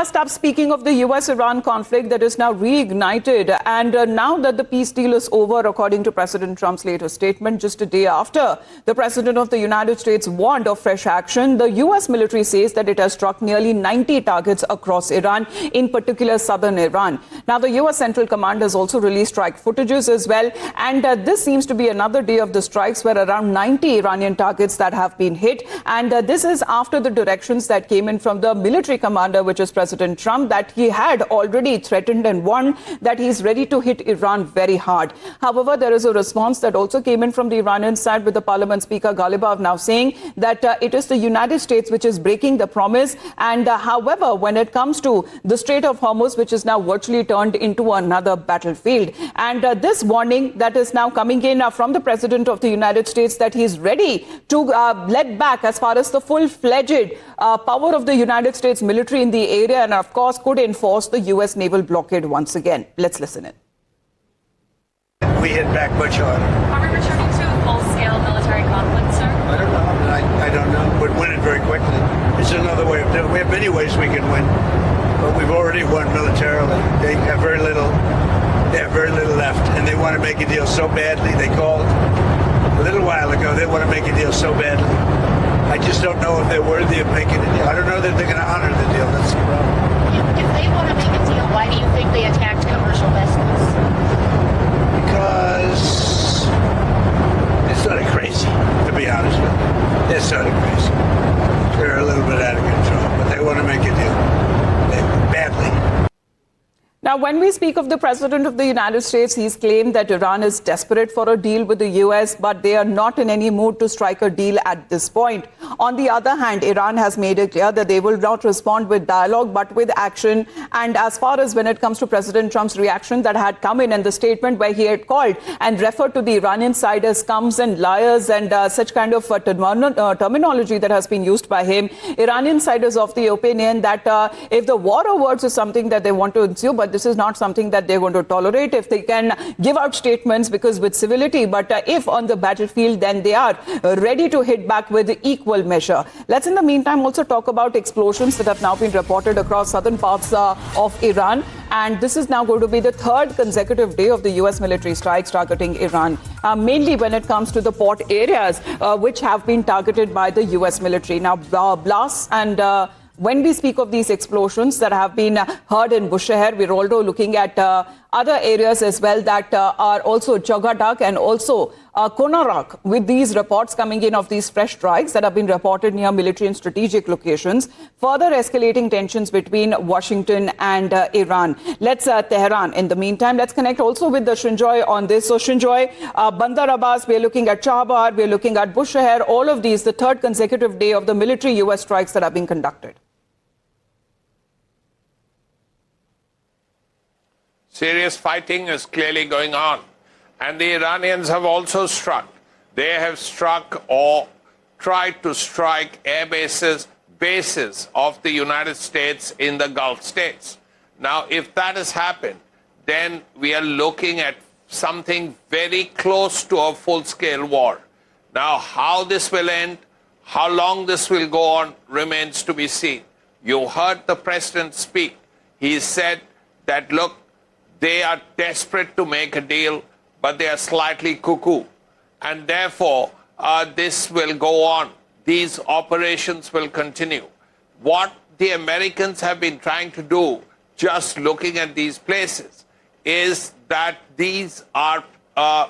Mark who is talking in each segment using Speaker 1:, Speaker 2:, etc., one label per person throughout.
Speaker 1: First up, speaking of the U.S. Iran conflict that is now reignited, and now that the peace deal is over, according to President Trump's latest statement, just a day after the President of the United States warned of fresh action, the U.S. military says that it has struck nearly 90 targets across Iran, in particular southern Iran. Now, the U.S. Central Command has also released strike footages as well, and this seems to be another day of the strikes where around 90 Iranian targets that have been hit, and this is after the directions that came in from the military commander, which is President Trump, that he had already threatened and warned that he's ready to hit Iran very hard. However, there is a response that also came in from the Iranian side, with the Parliament Speaker Ghalibaf now saying that it is the United States which is breaking the promise. And however, when it comes to the Strait of Hormuz, which is now virtually turned into another battlefield, and this warning that is now coming in from the President of the United States, that he's ready to let back as far as the full-fledged power of the United States military in the area, and of course could enforce the U.S. naval blockade once again. Let's listen in.
Speaker 2: We hit back much harder.
Speaker 3: Are we returning to full-scale military conflict, sir?
Speaker 2: I don't know. I don't know. But win it very quickly. It's another way of doing it. We have many ways we can win, but we've already won militarily. They have very little. They have very little left, and they want to make a deal so badly. They called a little while ago. They want to make a deal so badly. I just don't know if they're worthy of making a deal. I don't know that they're going to honor the deal. That's the problem.
Speaker 4: If they want to make a deal, why do you think they attacked commercial vessels?
Speaker 2: Because they're sort of crazy, to be honest with you. They're sort of crazy. They're a little bit out of control, but they want to make a deal. Badly.
Speaker 1: Now, when we speak of the President of the United States, he's claimed that Iran is desperate for a deal with the U.S., but they are not in any mood to strike a deal at this point. On the other hand, Iran has made it clear that they will not respond with dialogue, but with action. And as far as when it comes to President Trump's reaction that had come in, and the statement where he had called and referred to the Iranian side as scums and liars and such kind of terminology that has been used by him, Iranian side is of the opinion that if the war of words is something that they want to ensue, but this is not something that they're going to tolerate, if they can give out statements because with civility, but if on the battlefield, then they are ready to hit back with equal measure. Let's in the meantime also talk about explosions that have now been reported across southern parts of Iran. And this is now going to be the third consecutive day of the U.S. military strikes targeting Iran, mainly when it comes to the port areas, which have been targeted by the U.S. military. Now, blasts and when we speak of these explosions that have been heard in Bushehr, we're also looking at other areas as well that are also Jagadak and also Konarak, with these reports coming in of these fresh strikes that have been reported near military and strategic locations, further escalating tensions between Washington and Iran. Let's Tehran. In the meantime, let's connect also with the Shinjoy on this. So Shinjoy, Bandar Abbas, we're looking at Chabar, we're looking at Bushehr, all of these, the third consecutive day of the military U.S. strikes that are being conducted.
Speaker 5: Serious fighting is clearly going on. And the Iranians have also struck. They have struck or tried to strike air bases of the United States in the Gulf states. Now, if that has happened, then we are looking at something very close to a full-scale war. Now, how this will end, how long this will go on, remains to be seen. You heard the president speak. He said that, look, they are desperate to make a deal, but they are slightly cuckoo. And therefore, this will go on. These operations will continue. What the Americans have been trying to do, just looking at these places, is that these are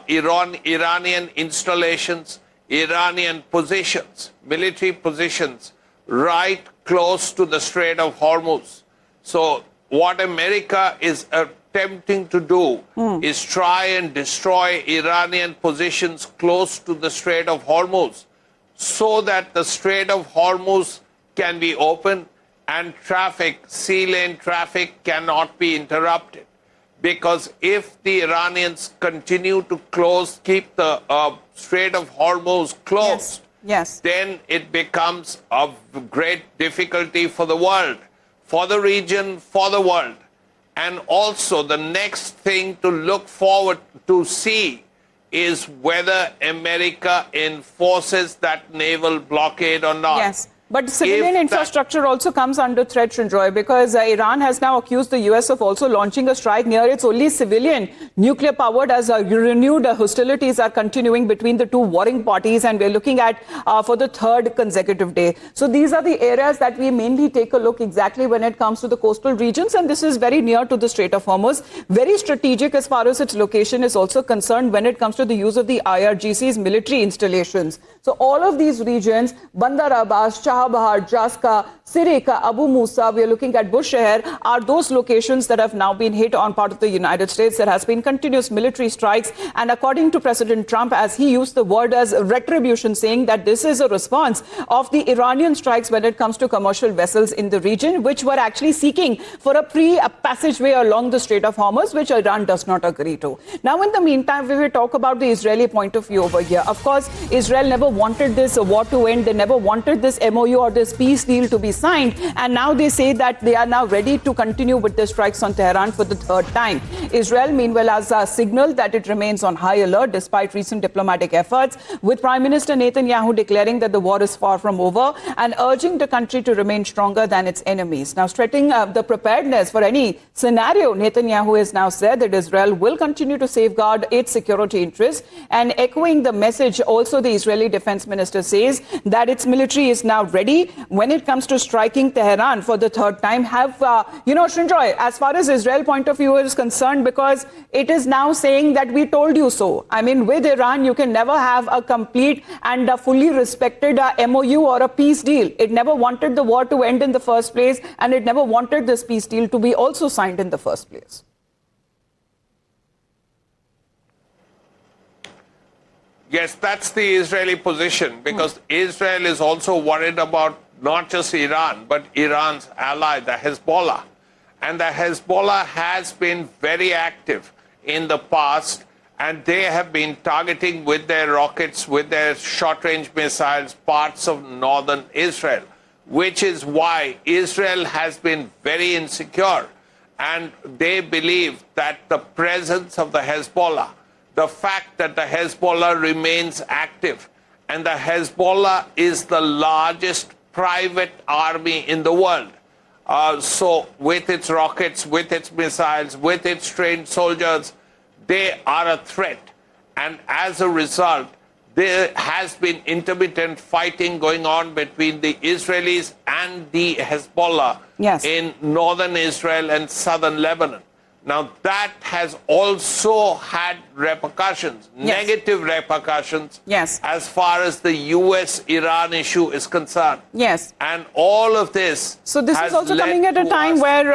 Speaker 5: Iranian installations, Iranian positions, military positions, right close to the Strait of Hormuz. So what America is attempting to do is try and destroy Iranian positions close to the Strait of Hormuz, so that the Strait of Hormuz can be open and traffic, sea lane traffic, cannot be interrupted. Because if the Iranians continue to keep the Strait of Hormuz closed,
Speaker 1: yes,
Speaker 5: then it becomes of great difficulty for the world, for the region, for the world. And also the next thing to look forward to see is whether America enforces that naval blockade or not.
Speaker 1: Yes. But civilian infrastructure also comes under threat, Srinjoy, because Iran has now accused the U.S. of also launching a strike near its only civilian nuclear powered, as renewed hostilities are continuing between the two warring parties, and we're looking at for the third consecutive day. So these are the areas that we mainly take a look exactly when it comes to the coastal regions, and this is very near to the Strait of Hormuz, very strategic as far as its location is also concerned when it comes to the use of the IRGC's military installations. So all of these regions, Bandar Abbas, Bahar, Jaska, Sirika, Abu Musa, we are looking at Bushehr, are those locations that have now been hit on part of the United States. There has been continuous military strikes, and according to President Trump, as he used the word as retribution, saying that this is a response of the Iranian strikes when it comes to commercial vessels in the region, which were actually seeking for a passageway along the Strait of Hormuz, which Iran does not agree to. Now, in the meantime, we will talk about the Israeli point of view over here. Of course, Israel never wanted this war to end. They never wanted this MOU or this peace deal to be signed, and now they say that they are now ready to continue with the strikes on Tehran for the third time. Israel, meanwhile, has signaled that it remains on high alert despite recent diplomatic efforts, with Prime Minister Netanyahu declaring that the war is far from over and urging the country to remain stronger than its enemies. Now, stressing the preparedness for any scenario, Netanyahu has now said that Israel will continue to safeguard its security interests, and echoing the message, also the Israeli defense minister says that its military is now ready when it comes to striking Tehran for the third time. Srinjoy, as far as Israel point of view is concerned, because it is now saying that we told you so. I mean, with Iran, you can never have a complete and a fully respected MOU or a peace deal. It never wanted the war to end in the first place, and it never wanted this peace deal to be also signed in the first place.
Speaker 5: Yes, that's the Israeli position, because Israel is also worried about not just Iran, but Iran's ally, the Hezbollah. And the Hezbollah has been very active in the past, and they have been targeting with their rockets, with their short-range missiles, parts of northern Israel, which is why Israel has been very insecure. And they believe that the presence of the Hezbollah, the fact that the Hezbollah remains active, and the Hezbollah is the largest private army in the world. So with its rockets, with its missiles, with its trained soldiers, they are a threat. And as a result, there has been intermittent fighting going on between the Israelis and the Hezbollah in northern Israel and southern Lebanon. Now, that has also had repercussions, negative repercussions, as far as the U.S. Iran issue is concerned. And all of this.
Speaker 1: So this is also coming at a time where,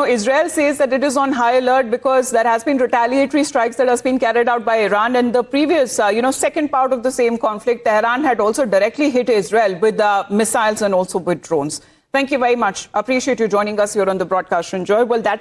Speaker 1: Israel says that it is on high alert because there has been retaliatory strikes that has been carried out by Iran. And the previous, second part of the same conflict, Tehran had also directly hit Israel with missiles and also with drones. Thank you very much. Appreciate you joining us here on the broadcast, Srinjoy. Well, that's